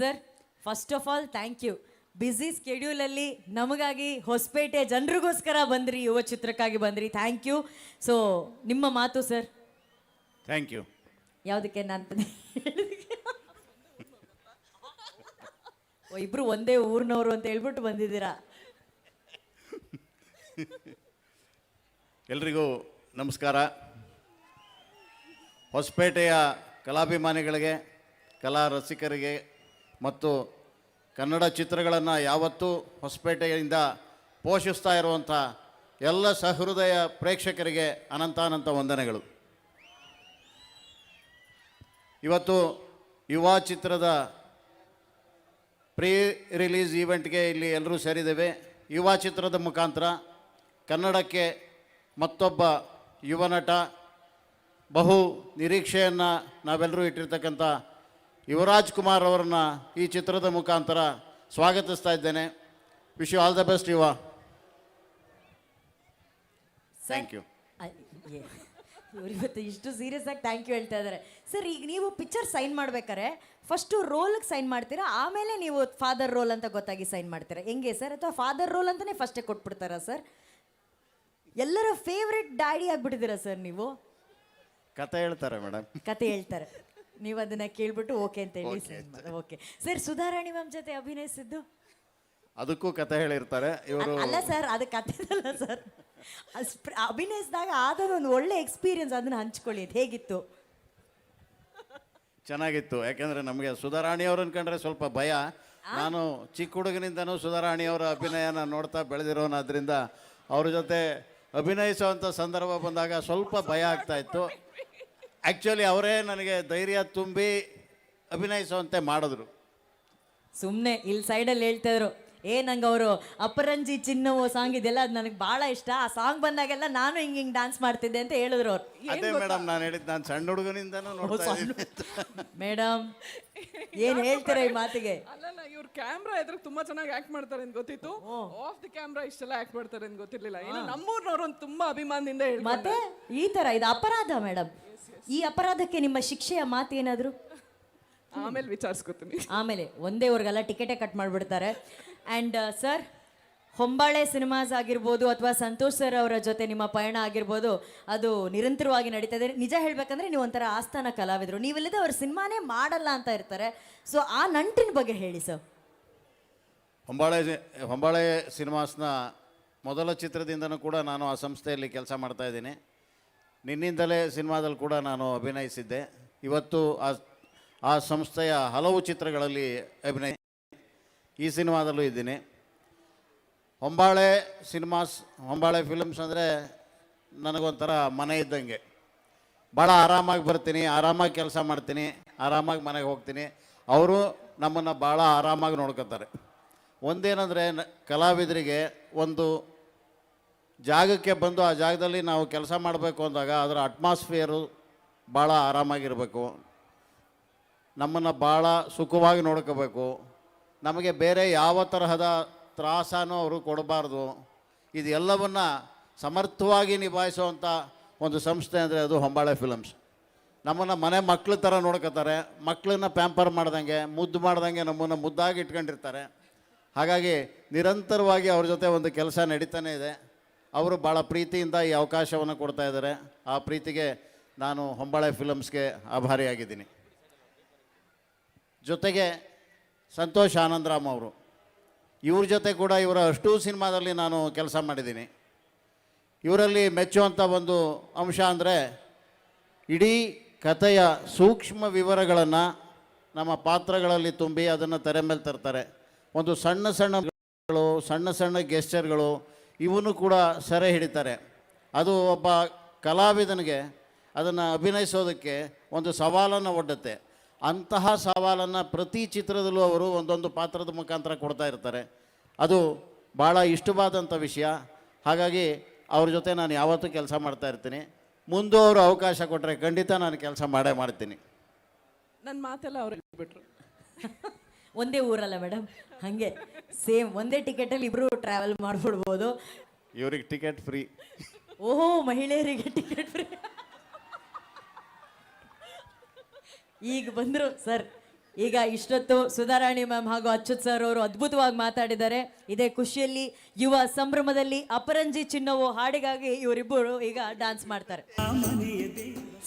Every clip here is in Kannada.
Sir first of all thank you. Busy ಸ್ಕೆಡ್ಯೂಲಲ್ಲಿ ನಮಗಾಗಿ ಹೊಸಪೇಟೆ ಜನರಿಗೋಸ್ಕರ ಬಂದ್ರಿ, ಯುವ ಚಿತ್ರಕ್ಕಾಗಿ ಬಂದ್ರಿ. Thank you. ಸೊ ನಿಮ್ಮ ಮಾತು ಸರ್. Thank you. ಯಾವುದಕ್ಕೆ ನಾನು ಇಬ್ರು ಒಂದೇ ಊರಿನವರು ಅಂತ ಹೇಳ್ಬಿಟ್ಟು ಬಂದಿದ್ದೀರಾ. ಎಲ್ರಿಗೂ ನಮಸ್ಕಾರ. ಹೊಸಪೇಟೆಯ ಕಲಾಭಿಮಾನಿಗಳಿಗೆ, ಕಲಾ ರಸಿಕರಿಗೆ ಮತ್ತು ಕನ್ನಡ ಚಿತ್ರಗಳನ್ನು ಯಾವತ್ತೂ ಹೊಸಪೇಟೆಯಿಂದ ಪೋಷಿಸ್ತಾ ಇರುವಂಥ ಎಲ್ಲ ಸಹೃದಯ ಪ್ರೇಕ್ಷಕರಿಗೆ ಅನಂತಾನಂತ ವಂದನೆಗಳು. ಇವತ್ತು ಯುವ ಚಿತ್ರದ ಪ್ರೀ ರಿಲೀಸ್ ಈವೆಂಟ್ಗೆ ಇಲ್ಲಿ ಎಲ್ಲರೂ ಸೇರಿದ್ದೇವೆ. ಯುವ ಚಿತ್ರದ ಮುಖಾಂತರ ಕನ್ನಡಕ್ಕೆ ಮತ್ತೊಬ್ಬ ಯುವ ನಟ, ಬಹು ನಿರೀಕ್ಷೆಯನ್ನು ನಾವೆಲ್ಲರೂ ಇಟ್ಟಿರ್ತಕ್ಕಂಥ ಯುವರಾಜ್ ಕುಮಾರ್ ಅವರನ್ನು ಈ ಚಿತ್ರದ ಮುಖಾಂತರ ಸ್ವಾಗತಿಸ್ತಾ ಇದ್ದೇನೆ. Wish you all the best ಯುವ. Thank you. ಇವ್ರು ಇವತ್ತು ಇಷ್ಟು ಸೀರಿಯಸ್ ಆಗಿ ಥ್ಯಾಂಕ್ ಯು ಹೇಳ್ತಾ ಇದ್ದಾರೆ. ಸರ್, ಈಗ ನೀವು ಪಿಕ್ಚರ್ ಸೈನ್ ಮಾಡ್ಬೇಕಾರೆ ಫಸ್ಟು ರೋಲ್ಗೆ ಸೈನ್ ಮಾಡ್ತೀರಾ, ಆಮೇಲೆ ನೀವು ಫಾದರ್ ರೋಲ್ ಅಂತ ಗೊತ್ತಾಗಿ ಸೈನ್ ಮಾಡ್ತೀರಾ, ಹೆಂಗೆ ಸರ್? ಅಥವಾ ಫಾದರ್ ರೋಲ್ ಅಂತಲೇ ಫಸ್ಟೇ ಕೊಟ್ಬಿಡ್ತಾರಾ ಸರ್? ಎಲ್ಲರ ಫೇವ್ರೆಟ್ ಡ್ಯಾಡಿ ಆಗ್ಬಿಟ್ಟಿದ್ದೀರಾ ಸರ್ ನೀವು. ಕತೆ ಹೇಳ್ತಾರೆ ಮೇಡಮ್. ಕತೆ ಹೇಳ್ತಾರೆ, ನೀವು ಅದನ್ನ ಕೇಳ್ಬಿಟ್ಟು ಓಕೆ ಅಂತ ಹೇಳಿ. ಓಕೆ ಸರ್, ಸುಧಾರಾಣಿ ಮ್ಯಾಮ್ ಜೊತೆ ಅಭಿನಯಿಸಿದ್ದು ಅದಕ್ಕೂ ಕತೆ ಹೇಳಿರ್ತಾರೆ ಇವರು. ಅಲ್ಲ ಸರ್, ಅದು ಕತೆ ಅಲ್ಲ ಸರ್, ಅಭಿನಯಿಸಿದಾಗ ಆದ ಒಂದು ಒಳ್ಳೆ ಎಕ್ಸ್ಪೀರಿಯನ್ಸ್, ಅದನ್ನ ಹಂಚ್ಕೊಳ್ಳಿ. ಹೇಗಿತ್ತು? ಚೆನ್ನಾಗಿತ್ತು. ಯಾಕೆಂದರೆ ನಮಗೆ ಸುಧಾರಾಣಿ ಅವ್ರು ಅನ್ಕೊಂಡ್ರೆ ಸ್ವಲ್ಪ ಭಯ. ನಾನು ಚಿಕ್ಕ ಹುಡುಗನಿಂದನೂ ಸುಧಾರಾಣಿ ಅವರ ಅಭಿನಯನ ನೋಡ್ತಾ ಬೆಳೆದಿರೋನಾದ್ರಿಂದ ಅವ್ರ ಜೊತೆ ಅಭಿನಯಿಸುವಂಥ ಸಂದರ್ಭ ಬಂದಾಗ ಸ್ವಲ್ಪ ಭಯ ಆಗ್ತಾ ಇತ್ತು. ಆ್ಯಕ್ಚುಲಿ ಅವರೇ ನನಗೆ ಧೈರ್ಯ ತುಂಬಿ ಅಭಿನಯಿಸುವಂತೆ ಮಾಡಿದ್ರು. ಸುಮ್ಮನೆ ಇಲ್ಲಿ ಸೈಡಲ್ಲಿ ಹೇಳ್ತಾ ಇದ್ರು, ನಂಗೆ ಅವರು ಅಪರಂಜಿ ಚಿನ್ನವು ಸಾಂಗ್ ಇದೆಲ್ಲ ಅದು ನನಗೆ ಭಾಳ ಇಷ್ಟ, ಆ ಸಾಂಗ್ ಬಂದಾಗೆಲ್ಲ ನಾನು ಹಿಂಗೆ ಡ್ಯಾನ್ಸ್ ಮಾಡ್ತಿದ್ದೆ ಅಂತ ಹೇಳಿದ್ರು ಅವ್ರು. ಅದೇ ಮೇಡಮ್ ನಾನು ಹೇಳಿದ್ದು, ನಾನು ಸಣ್ಣ ಹುಡುಗನಿಂದನೂ ನೋಡ್ತಾ ಇದ್ದೀನಿ. ಮೇಡಮ್ ಏನು ಹೇಳ್ತೀರಾ ಈ ಮಾತಿಗೆ? ಅಲ್ಲಲ್ಲ, ಇವ್ರು ಕ್ಯಾಮ್ರಾ ಎದುರು ತುಂಬಾ ಚೆನ್ನಾಗಿ ಆಕ್ಟ್ ಮಾಡ್ತಾರೆ ಅಂತ ಗೊತ್ತಿತ್ತು. ಆಫ್ ದಿ ಕ್ಯಾಮ್ರಾ ಇಷ್ಟೆಲ್ಲ ಆಕ್ಟ್ ಮಾಡ್ತಾರೆ ಅಂತ ಗೊತ್ತಿರ್ಲಿಲ್ಲ. ಇನ್ನು ನಮ್ಮೂರ್ನವ್ರು ಒಂದು ತುಂಬಾ ಅಭಿಮಾನದಿಂದ ಹೇಳಿ ಮತ್ತೆ ಈ ತರ ಇದು ಅಪರಾಧ ಮೇಡಮ್. ಈ ಅಪರಾಧಕ್ಕೆ ನಿಮ್ಮ ಶಿಕ್ಷೆಯ ಮಾತೇನಾದ್ರು? ಆಮೇಲೆ ವಿಚಾರಿಸ್ಕೊತೀನಿ. ಆಮೇಲೆ ಒಂದೇ ಊರಿಗೆಲ್ಲ ಟಿಕೆಟೇ ಕಟ್ ಮಾಡಿಬಿಡ್ತಾರೆ. ಆ್ಯಂಡ್ ಸರ್, ಹೊಂಬಾಳೆ ಸಿನಿಮಾಸ್ ಆಗಿರ್ಬೋದು ಅಥವಾ ಸಂತೋಷ್ ಸರ್ ಅವರ ಜೊತೆ ನಿಮ್ಮ ಪಯಣ ಆಗಿರ್ಬೋದು, ಅದು ನಿರಂತರವಾಗಿ ನಡೀತಾ ಇದೆ. ನಿಜ ಹೇಳಬೇಕಂದ್ರೆ ನೀವು ಒಂಥರ ಆಸ್ಥಾನ ಕಲಾವಿದರು, ನೀವಿಲ್ಲದೆ ಅವ್ರ ಸಿನಿಮಾನೇ ಮಾಡಲ್ಲ ಅಂತ ಇರ್ತಾರೆ. ಸೊ ಆ ನಂಟಿನ ಬಗ್ಗೆ ಹೇಳಿ ಸರ್. ಹೊಂಬಾಳೆ ಸಿನಿಮಾಸ್ನ ಮೊದಲ ಚಿತ್ರದಿಂದನೂ ಕೂಡ ನಾನು ಆ ಸಂಸ್ಥೆಯಲ್ಲಿ ಕೆಲಸ ಮಾಡ್ತಾಯಿದ್ದೀನಿ. ನಿನ್ನಿಂದಲೇ ಸಿನಿಮಾದಲ್ಲಿ ಕೂಡ ನಾನು ಅಭಿನಯಿಸಿದ್ದೆ. ಇವತ್ತು ಆ ಸಂಸ್ಥೆಯ ಹಲವು ಚಿತ್ರಗಳಲ್ಲಿ ಈ ಸಿನಿಮಾದಲ್ಲೂ ಇದ್ದೀನಿ. ಹೊಂಬಾಳೆ ಸಿನಿಮಾಸ್, ಹೊಂಬಾಳೆ ಫಿಲ್ಮ್ಸ್ ಅಂದರೆ ನನಗೊಂಥರ ಮನೆ ಇದ್ದಂಗೆ. ಭಾಳ ಆರಾಮಾಗಿ ಬರ್ತೀನಿ, ಆರಾಮಾಗಿ ಕೆಲಸ ಮಾಡ್ತೀನಿ, ಆರಾಮಾಗಿ ಮನೆಗೆ ಹೋಗ್ತೀನಿ. ಅವರು ನಮ್ಮನ್ನು ಭಾಳ ಆರಾಮಾಗಿ ನೋಡ್ಕೊತಾರೆ. ಒಂದೇನೆಂದರೆ, ಕಲಾವಿದರಿಗೆ ಒಂದು ಜಾಗಕ್ಕೆ ಬಂದು ಆ ಜಾಗದಲ್ಲಿ ನಾವು ಕೆಲಸ ಮಾಡಬೇಕು ಅಂದಾಗ ಅದರ ಅಟ್ಮಾಸ್ಫಿಯರು ಭಾಳ ಆರಾಮಾಗಿರಬೇಕು, ನಮ್ಮನ್ನು ಭಾಳ ಸುಖವಾಗಿ ನೋಡ್ಕೋಬೇಕು. ನಮಗೆ ಬೇರೆ ಯಾವ ತರಹದ ತ್ರಾಸನೂ ಅವರು ಕೊಡಬಾರ್ದು. ಇದೆಲ್ಲವನ್ನು ಸಮರ್ಥವಾಗಿ ನಿಭಾಯಿಸುವಂಥ ಒಂದು ಸಂಸ್ಥೆ ಅಂದರೆ ಅದು ಹೊಂಬಾಳೆ ಫಿಲಮ್ಸ್. ನಮ್ಮನ್ನು ಮನೆ ಮಕ್ಳ ಥರ ನೋಡ್ಕೋತಾರೆ, ಮಕ್ಕಳನ್ನ ಪ್ಯಾಂಪರ್ ಮಾಡ್ದಂಗೆ, ಮುದ್ದು ಮಾಡ್ದಂಗೆ ನಮ್ಮನ್ನು ಮುದ್ದಾಗಿ ಇಟ್ಕೊಂಡಿರ್ತಾರೆ. ಹಾಗಾಗಿ ನಿರಂತರವಾಗಿ ಅವ್ರ ಜೊತೆ ಒಂದು ಕೆಲಸ ನಡೀತಾನೆ ಇದೆ. ಅವರು ಭಾಳ ಪ್ರೀತಿಯಿಂದ ಈ ಅವಕಾಶವನ್ನು ಕೊಡ್ತಾ ಇದ್ದಾರೆ. ಆ ಪ್ರೀತಿಗೆ ನಾನು ಹೊಂಬಾಳೆ ಫಿಲಮ್ಸ್ಗೆ ಆಭಾರಿಯಾಗಿದ್ದೀನಿ. ಜೊತೆಗೆ ಸಂತೋಷ್ ಆನಂದರಾಮ್ ಅವರು, ಇವ್ರ ಜೊತೆ ಕೂಡ ಇವರ ಅಷ್ಟೂ ಸಿನಿಮಾದಲ್ಲಿ ನಾನು ಕೆಲಸ ಮಾಡಿದ್ದೀನಿ. ಇವರಲ್ಲಿ ಮೆಚ್ಚುವಂಥ ಒಂದು ಅಂಶ ಅಂದರೆ ಇಡೀ ಕಥೆಯ ಸೂಕ್ಷ್ಮ ವಿವರಗಳನ್ನು ನಮ್ಮ ಪಾತ್ರಗಳಲ್ಲಿ ತುಂಬಿ ಅದನ್ನು ತೆರೆ ಮೇಲೆ ತರ್ತಾರೆ. ಒಂದು ಸಣ್ಣ ಸಣ್ಣ ಗೆಸ್ಚರ್ಗಳು ಇವನು ಕೂಡ ಸೆರೆ ಹಿಡಿತಾರೆ. ಅದು ಒಬ್ಬ ಕಲಾವಿದನಿಗೆ ಅದನ್ನು ಅಭಿನಯಿಸೋದಕ್ಕೆ ಒಂದು ಸವಾಲನ್ನು ಒಡ್ಡುತ್ತೆ. ಅಂತಹ ಸವಾಲನ್ನು ಪ್ರತಿ ಚಿತ್ರದಲ್ಲೂ ಅವರು ಒಂದೊಂದು ಪಾತ್ರದ ಮುಖಾಂತರ ಕೊಡ್ತಾ ಇರ್ತಾರೆ. ಅದು ಭಾಳ ಇಷ್ಟವಾದಂಥ ವಿಷಯ. ಹಾಗಾಗಿ ಅವ್ರ ಜೊತೆ ನಾನು ಯಾವತ್ತೂ ಕೆಲಸ ಮಾಡ್ತಾ ಇರ್ತೀನಿ. ಮುಂದೆ ಅವರು ಅವಕಾಶ ಕೊಟ್ಟರೆ ಖಂಡಿತ ನಾನು ಕೆಲಸ ಮಾಡೇ ಮಾಡ್ತೀನಿ. ನನ್ನ ಮಾತೆಲ್ಲ ಅವ್ರು ಹೇಳ್ಬಿಟ್ರು. ಒಂದೇ ಊರಲ್ಲ ಮೇಡಮ್, ಹಾಗೆ ಸೇಮ್ ಒಂದೇ ಟಿಕೆಟಲ್ಲಿ ಇಬ್ಬರು ಟ್ರಾವೆಲ್ ಮಾಡಿಬಿಡ್ಬೋದು. ಇವ್ರಿಗೆ ಟಿಕೆಟ್ ಫ್ರೀ. ಓಹೋ, ಮಹಿಳೆಯರಿಗೆ ಟಿಕೆಟ್ ಫ್ರೀ. ಈಗ ಬಂದರು ಸರ್, ಈಗ ಇಷ್ಟೊತ್ತು ಸುಧಾರಾಣಿ ಮ್ಯಾಮ್ ಹಾಗೂ ಅಚ್ಯುತ್ ಸರ್ ಅವರು ಅದ್ಭುತವಾಗಿ ಮಾತಾಡಿದ್ದಾರೆ. ಇದೇ ಖುಷಿಯಲ್ಲಿ ಯುವ ಸಂಭ್ರಮದಲ್ಲಿ ಅಪರಂಜಿ ಚಿನ್ನವು ಹಾಡಿಗಾಗಿ ಇವರಿಬ್ಬರು ಈಗ ಡ್ಯಾನ್ಸ್ ಮಾಡ್ತಾರೆ.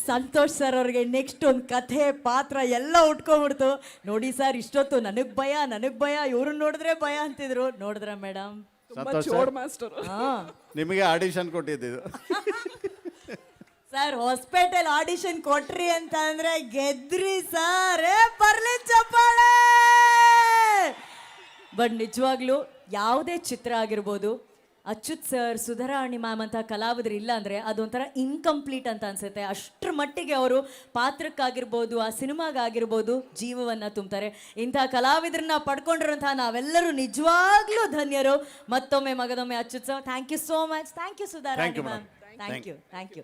ಸಂತೋಷ್ ಸರ್ ಅವ್ರಿಗೆ ನೆಕ್ಸ್ಟ್ ಒಂದು ಕಥೆ ಪಾತ್ರ ಎಲ್ಲ ಉಟ್ಕೊಂಡ್ಬಿಡ್ತು. ನೋಡಿ ಸರ್ ಇಷ್ಟೊತ್ತು ನನಗ್ ಭಯ ಇವ್ರನ್ನ ನೋಡಿದ್ರೆ ಭಯ ಅಂತಿದ್ರು. ನೋಡಿದ್ರ ಮೇಡಮ್? ತುಂಬಾ ಸಂತೋಷ್ ಜೋಡ್ ಮಾಸ್ಟರ್. ನಿಮಗೆ ಆಡಿಷನ್ ಕೊಟ್ಟಿದ್ದು. ಸರ್ ಹೊಸಪೇಟೆಲ್ ಆಡಿಷನ್ ಕೊಟ್ರಿ ಅಂತ ಅಂದ್ರೆ ಗೆದ್ರಿ ಸರ್. ಬರ್ಲಿ ಚಪ್ಪಾಳೆ. ಬಟ್ ನಿಜವಾಗ್ಲೂ ಯಾವುದೇ ಚಿತ್ರ ಆಗಿರ್ಬೋದು, ಅಚ್ಯುತ್ ಸರ್, ಸುಧಾರಾಣಿ ಮ್ಯಾಮ್ ಅಂತ ಕಲಾವಿದರು ಇಲ್ಲ ಅಂದರೆ ಅದೊಂಥರ ಇನ್ಕಂಪ್ಲೀಟ್ ಅಂತ ಅನ್ಸುತ್ತೆ. ಅಷ್ಟರ ಮಟ್ಟಿಗೆ ಅವರು ಪಾತ್ರಕ್ಕಾಗಿರ್ಬೋದು, ಆ ಸಿನಿಮಾಗಾಗಿರ್ಬೋದು ಜೀವವನ್ನು ತುಂಬ್ತಾರೆ. ಇಂಥ ಕಲಾವಿದರನ್ನ ಪಡ್ಕೊಂಡಿರೋಂಥ ನಾವೆಲ್ಲರೂ ನಿಜವಾಗ್ಲೂ ಧನ್ಯರು. ಮತ್ತೊಮ್ಮೆ ಮಗದೊಮ್ಮೆ Achyut sir, thank you so much. Thank you Sudharani ma'am. Thank you.